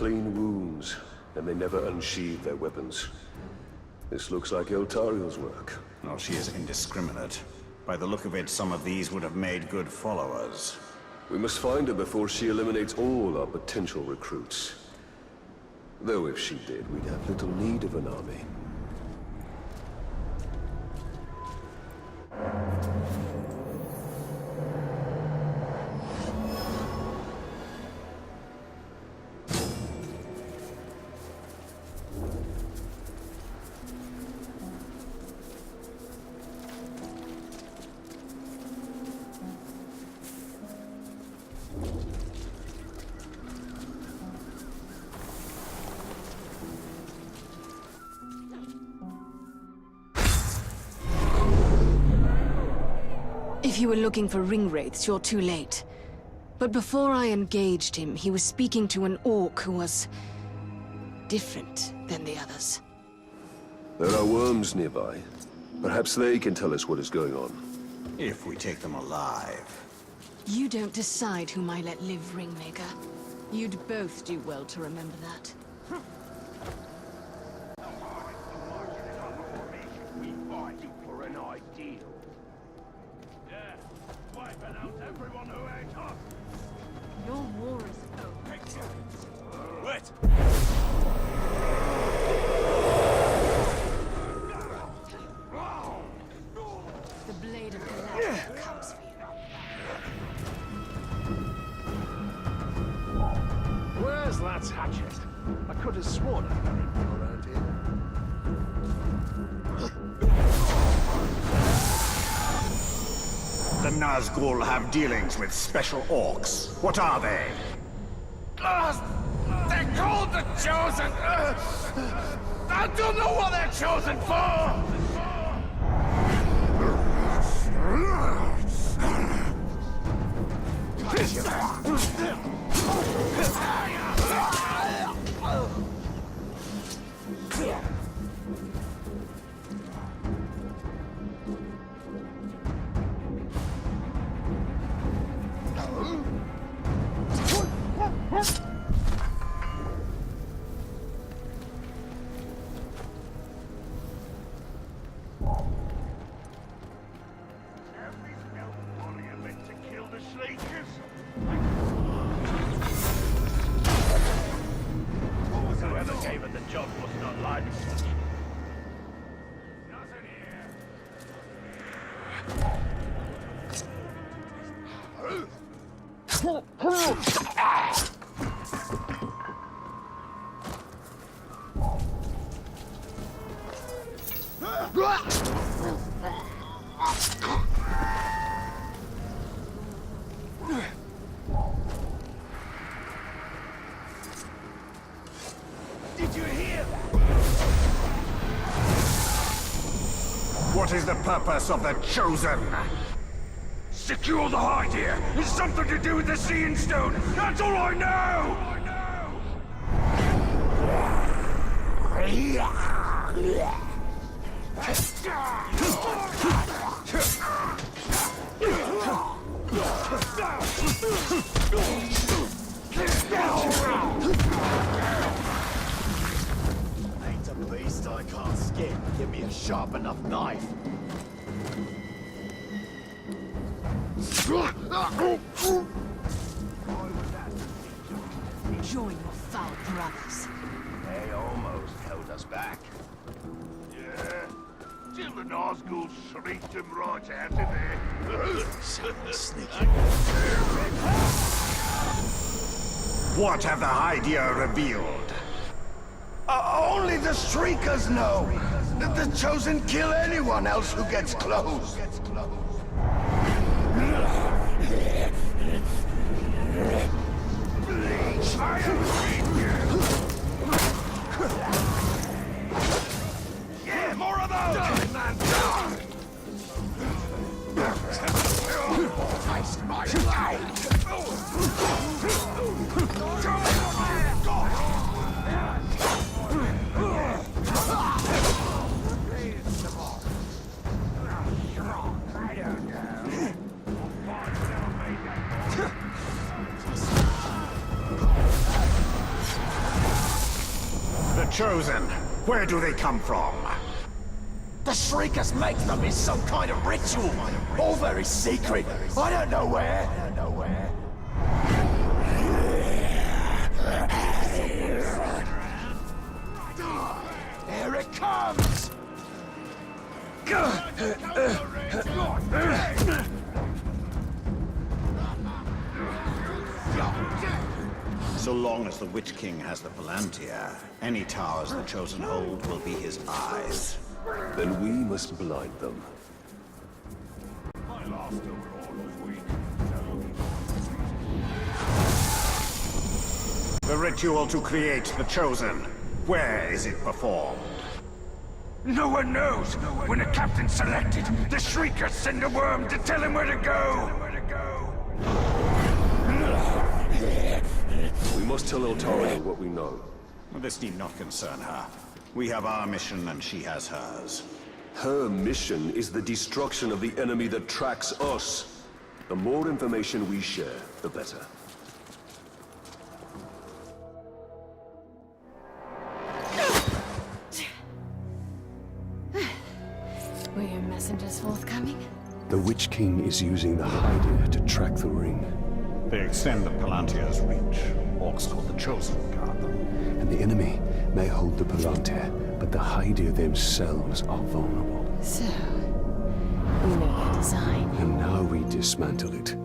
clean wounds, and they never unsheathed their weapons. This looks like Eltario's work. Oh, she is indiscriminate. By the look of it, some of these would have made good followers. We must find her before she eliminates all our potential recruits. Though if she did, we'd have little need of an army. If you were looking for ring wraiths, you're too late. But before I engaged him, he was speaking to an orc who was different than the others. There are worms nearby. Perhaps they can tell us what is going on. If we take them alive. You don't decide whom I let live, Ringmaker. You'd both do well to remember that. Your war is over. Wait! The blade of Galadriel comes for you. Where's Lad's hatchet? I could have sworn I heard it around here. The Nazgul have dealings with special orcs. What are they? They're called the Chosen! I don't know what they're chosen for! Whoever gave it the job was not like such. Nothing here. Did you hear that? What is the purpose of the Chosen? Secure the hide here! It's something to do with the Seeing Stone! That's all I know! Ain't a beast I can't skin. Give me a sharp enough knife. Join your foul brothers. They almost held us back. Yeah. Till the Nazgul shrieked him right out of there. Sneaky. What have the Hydia revealed? Only the Shriekers know. The Chosen kill anyone else who gets close. Yeah, more of those! Taste my blade. Chosen. Where do they come from? The Shriekers make them in some kind of ritual. All very secret. I don't know where. Here it comes! So long as the Witch King has the Palantir, any towers the Chosen hold will be his eyes. Then we must blind them. My last overall was weak. The ritual to create the Chosen. Where is it performed? No one knows. When the captain's selected, the Shriekers send a worm to tell him where to go. We must tell Eltaria what we know. This need not concern her. We have our mission and she has hers. Her mission is the destruction of the enemy that tracks us. The more information we share, the better. Were your messengers forthcoming? The Witch King is using the Hydir to track the ring. They extend the Palantir's reach. Orcs called the Chosen guard them. And the enemy may hold the Palantir, but the Hydir themselves are vulnerable. So, we know the design. And now we dismantle it.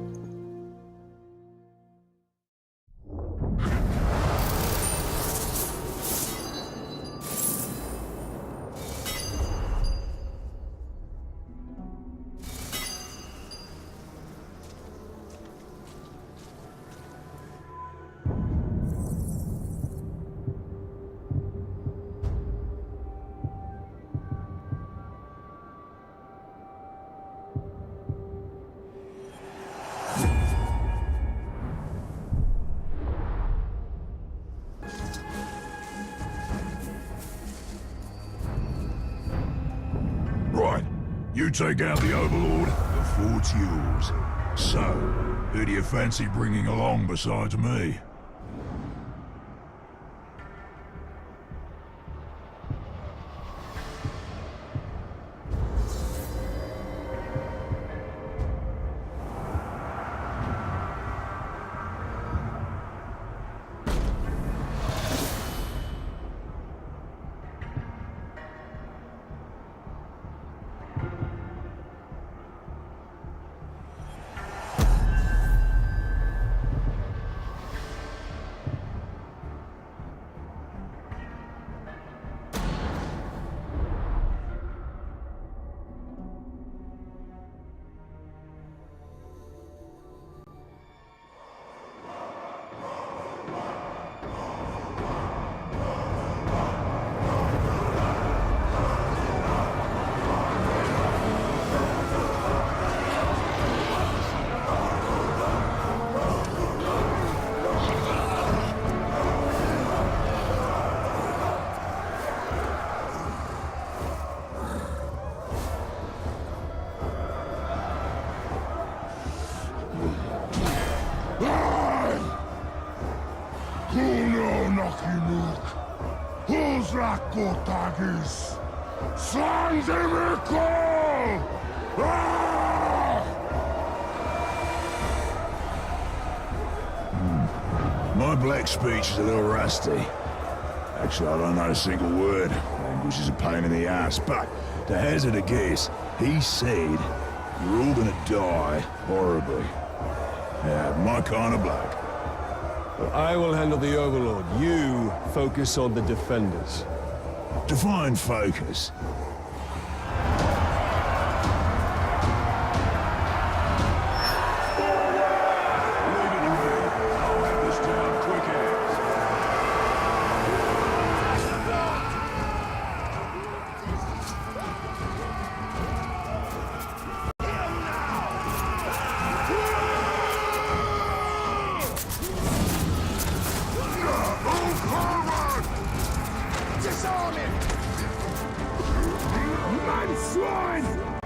Right, you take out the Overlord, the fort's yours. So, who do you fancy bringing along besides me? Rakotagis! Slanzimikol! My black speech is a little rusty. Actually, I don't know a single word. Language is a pain in the ass, but to hazard a guess, he said you're all gonna die horribly. Yeah, my kind of bloke. I will handle the Overlord. You focus on the Defenders. Define focus.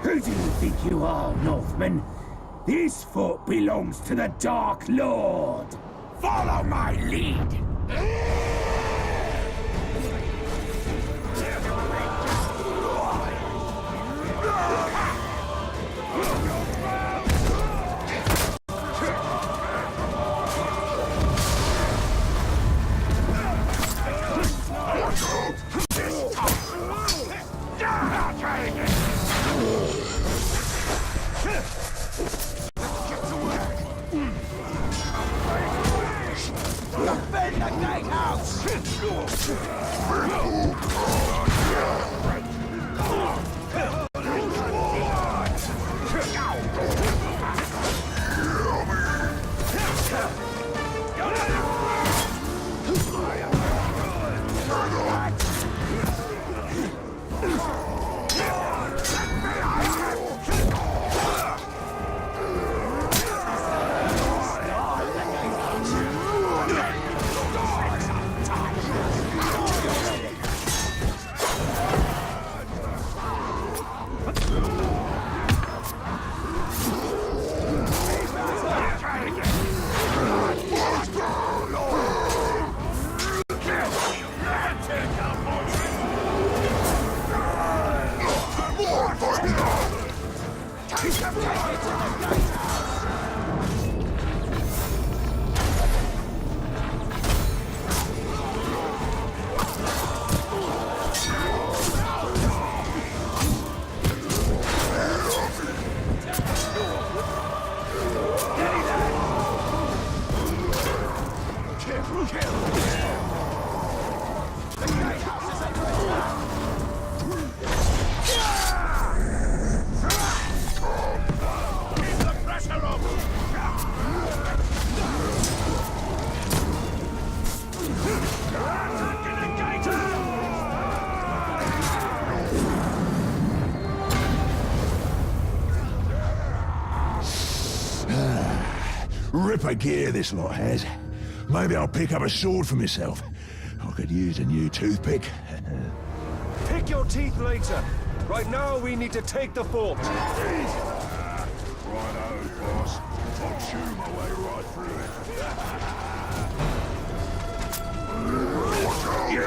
Who do you think you are, Northman? This fort belongs to the Dark Lord. Follow my lead. Ripper gear this lot has. Maybe I'll pick up a sword for myself. I could use a new toothpick. Pick your teeth later. Right now, we need to take the fort. Righto, boss. I'll chew my way right through it. You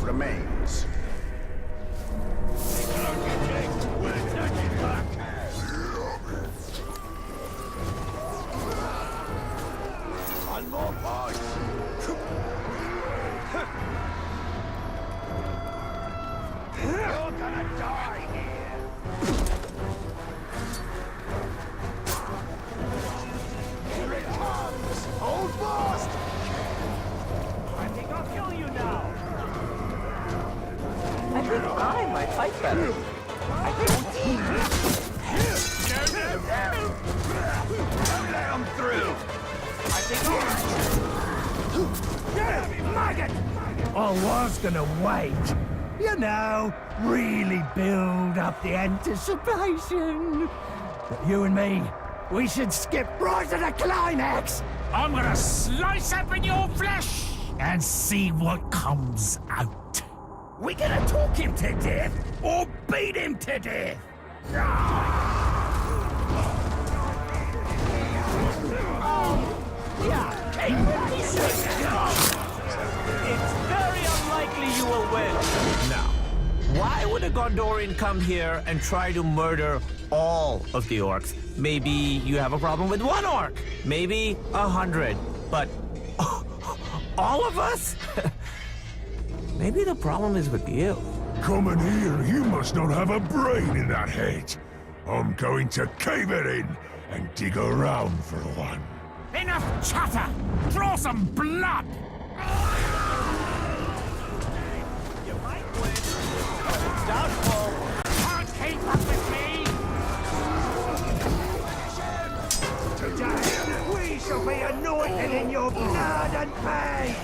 remains. One more fight. You're gonna die here. Here it comes. Hold fast. I think I'll kill you now. I think I might fight better. I think... Don't let him through. I think... Maggot! I was gonna wait. You know, really build up the anticipation. But you and me, we should skip right to the climax. I'm gonna slice open your flesh and see what comes out. We gonna talk him to death or beat him to death? It's very unlikely you will win. Now, why would a Gondorian come here and try to murder all of the orcs? Maybe you have a problem with one orc, maybe 100, but all of us? Maybe the problem is with you. Coming here, you must not have a brain in that head. I'm going to cave it in and dig around for one. Enough chatter! Draw some blood! You might win, but it's doubtful. Can't keep up with me! Today, we shall be anointed in your blood and pain!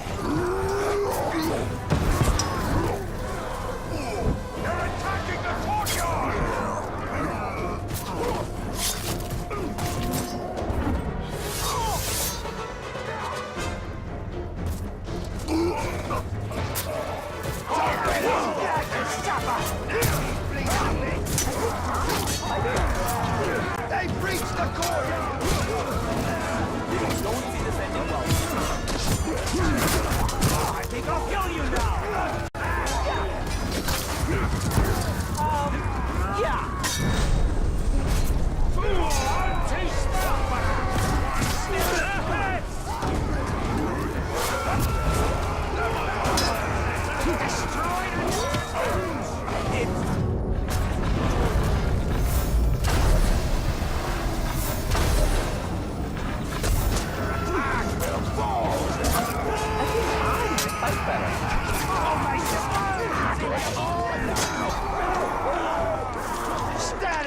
They're attacking the courtyard. They breached the courtyard! Don't see this ending well. I think I'll kill you now. Yeah,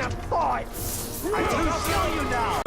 wanna fight? I'll show you now.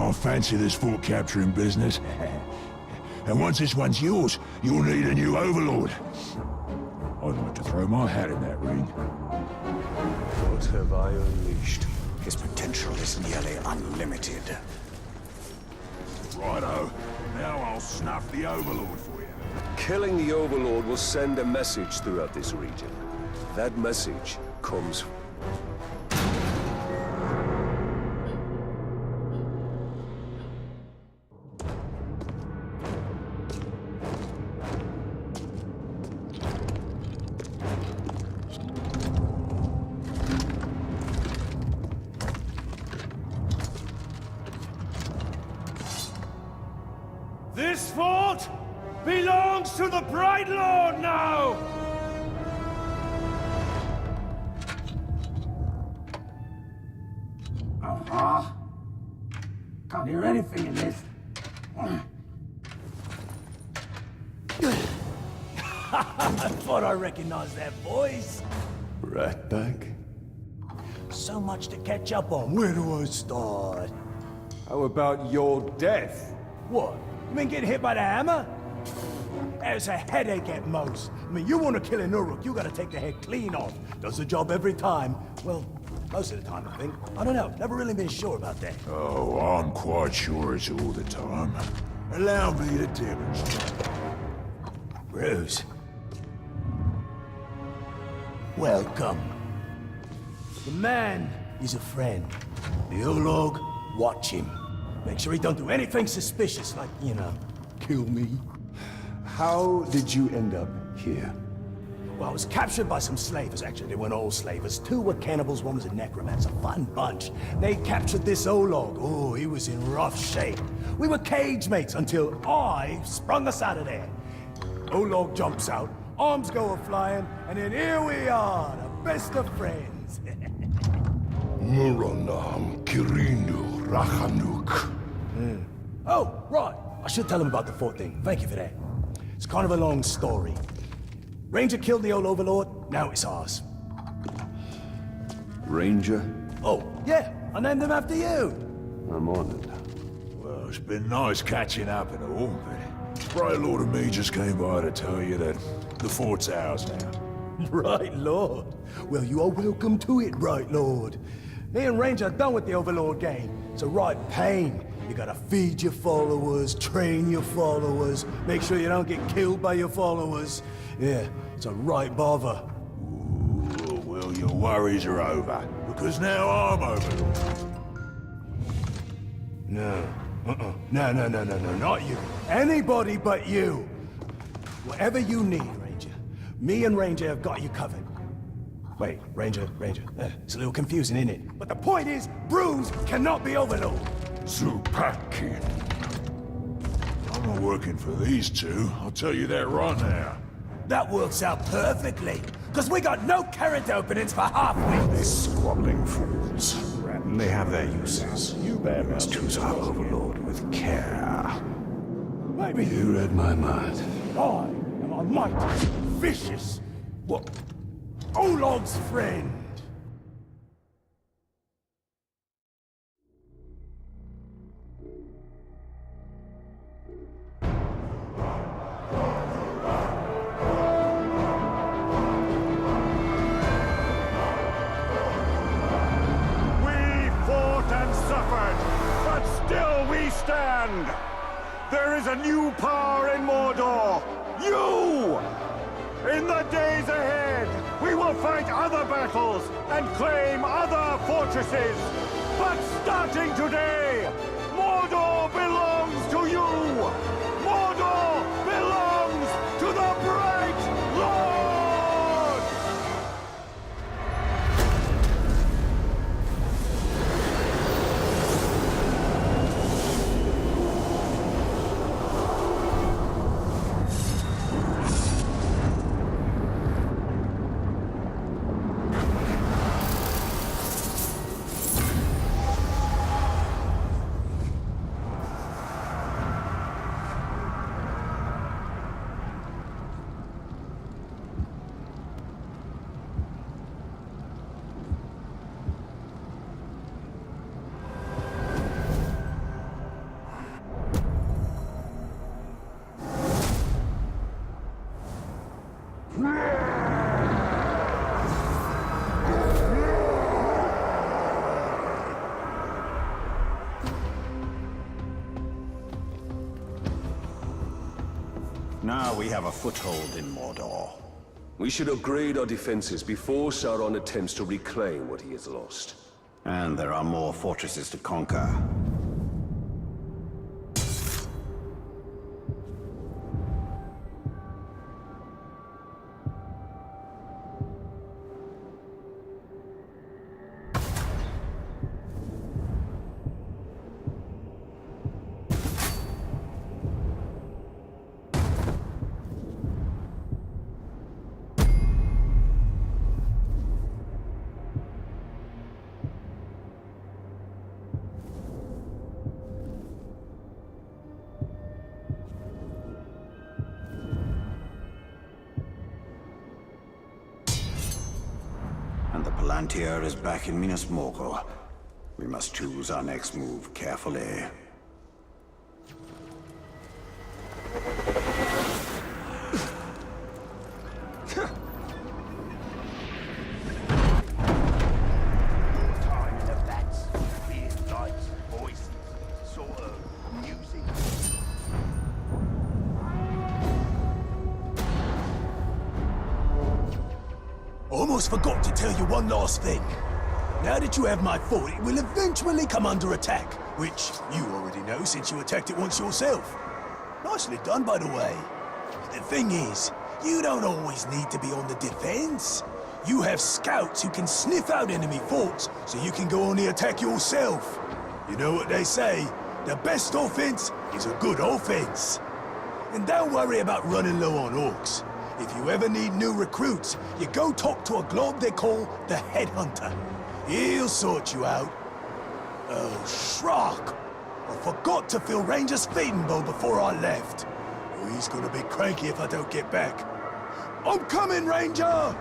I fancy this fort capturing business. And once this one's yours, you'll need a new overlord. I'd like to throw my hat in that ring. What have I unleashed? His potential is nearly unlimited. Righto. Now I'll snuff the overlord for you. Killing the Overlord will send a message throughout this region. That message comes... This fort belongs to the Bright Lord now! Uh-huh. Can't hear anything in this. I thought I recognized that voice. Ratbag? So much to catch up on. Where do I start? How about your death? What? You mean getting hit by the hammer? There's a headache at most. I mean, you want to kill an Uruk, you gotta take the head clean off. Does the job every time. Well, most of the time, I think. I don't know. Never really been sure about that. Oh, I'm quite sure it's all the time. Allow me to demonstrate. Bruce. Welcome. The man is a friend. The Olog, watch him. Make sure he don't do anything suspicious, like, you know, kill me. How did you end up here? Well, I was captured by some slavers, actually. They weren't all slavers. Two were cannibals, one was a necromancer. Fun bunch. They captured this Olog. Oh, he was in rough shape. We were cage mates until I sprung us out of there. Olog jumps out, arms go a-flying, and then here we are, the best of friends. Muranam Kirinu Rachanuk. Oh, right. I should tell him about the fort thing. Thank you for that. It's kind of a long story. Ranger killed the old overlord, now it's ours. Ranger? Oh, yeah, I named him after you. I'm honored. Well, it's been nice catching up and all, but Bright Lord and me just came by to tell you that the fort's ours now. Right, Lord. Well, you are welcome to it, Right, Lord. Me and Ranger are done with the Overlord game. It's a right pain. You gotta feed your followers, train your followers, make sure you don't get killed by your followers. Yeah, it's a right bother. Ooh, well, your worries are over, because now I'm Overlord. No. No, not you. Anybody but you. Whatever you need, Ranger. Me and Ranger have got you covered. Wait, Ranger. It's a little confusing, isn't it? But the point is, Bruce cannot be Overlord. Zupakin. I'm not working for these two, I'll tell you that right now. That works out perfectly. Because we got no carrot openings for half-wits. These squabbling fools. They have their uses. You must choose our overlord with care. Maybe You read my mind. I am a mighty, vicious, what? Olog's friend. There is a new power in Mordor! You! In the days ahead, we will fight other battles and claim other fortresses! But starting today, Mordor belongs to you! Mordor belongs to the Bright Lord! Now we have a foothold in Mordor. We should upgrade our defenses before Sauron attempts to reclaim what he has lost. And there are more fortresses to conquer. And the Palantir is back in Minas Morgul. We must choose our next move carefully. Time in the bats, weird lights, voices, sort of music. Almost forgot to tell you one last thing. Now that you have my fort, it will eventually come under attack, which you already know since you attacked it once yourself. Nicely done, by the way. The thing is, you don't always need to be on the defense. You have scouts who can sniff out enemy forts, so you can go on the attack yourself. You know what they say, the best offense is a good offense. And don't worry about running low on orcs. If you ever need new recruits, you go talk to a glob they call the Headhunter. He'll sort you out. Oh, Shrark! I forgot to fill Ranger's feeding bowl before I left. Oh, he's gonna be cranky if I don't get back. I'm coming, Ranger!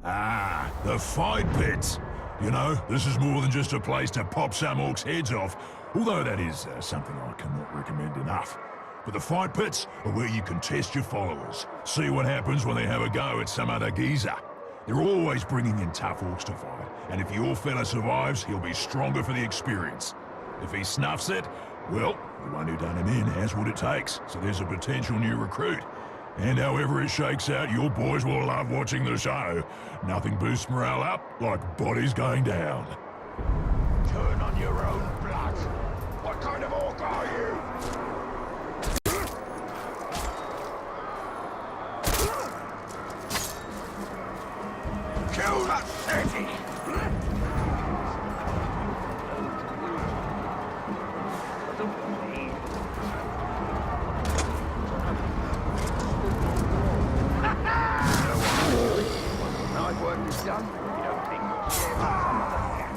Ah, the fight pits. You know, this is more than just a place to pop some orcs' heads off, although that is something I cannot recommend enough. But the fight pits are where you can test your followers, see what happens when they have a go at some other geezer. They're always bringing in tough orcs to fight, and if your fella survives, he'll be stronger for the experience. If he snuffs it, well, the one who done him in has what it takes, so there's a potential new recruit. And however it shakes out, your boys will love watching the show. Nothing boosts morale up like bodies going down. Turn on your own blood. What kind of orc are you? Kill that city! Nice work is done. You don't think you'll share with some other hand.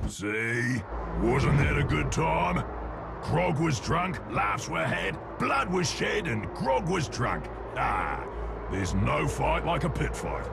See? Wasn't that a good time? Grog was drunk, laughs were had, blood was shed, and Grog was drunk. Ah, there's no fight like a pit fight.